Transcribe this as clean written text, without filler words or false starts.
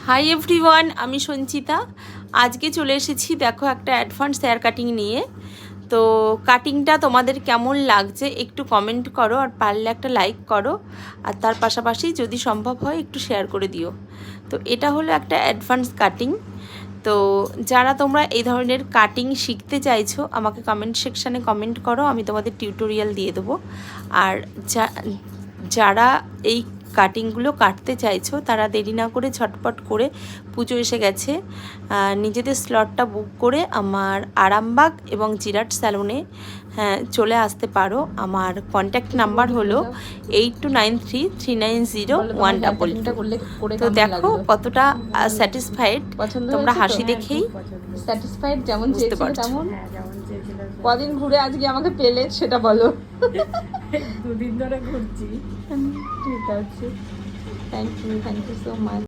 Hi everyone, আমি সঞ্চিতা। আজকে চলে এসেছি দেখো একটা অ্যাডভান্স হেয়ার কাটিং নিয়ে। তো কাটিংটা তোমাদের কেমন লাগছে একটু কমেন্ট করো, আর পারলে একটা লাইক করো, আর তার পাশাপাশি যদি সম্ভব হয় একটু শেয়ার করে দিও। তো এটা হলো একটা অ্যাডভান্স কাটিং। তো যারা তোমরা এই ধরনের কাটিং শিখতে চাইছো আমাকে কমেন্ট সেকশানে কমেন্ট করো, আমি তোমাদের টিউটোরিয়াল দিয়ে দেবো। আর যারা এই কাটিংগুলো কাটতে চাইছো তারা দেরি না করে ঝটপট করে, পুজো এসে গেছে, নিজেদের স্লটটা বুক করে আমার আরামবাগ এবং জিরাট স্যালনে চলে আসতে পারো। আমার কন্ট্যাক্ট নাম্বার হলো 8293390122। তো দেখো কতটা স্যাটিসফাইড তোমরা হাসি দেখেই স্যাটিসফাইড, যেমন বুঝতে চেয়েছিলে পারছো। তেমন। কদিন ঘুরে আজকে আমাকে পেলে সেটা বলো। 2 দিন ধরে ঘুরছি। ঠিক আছে, থ্যাংক ইউ সো মাচ।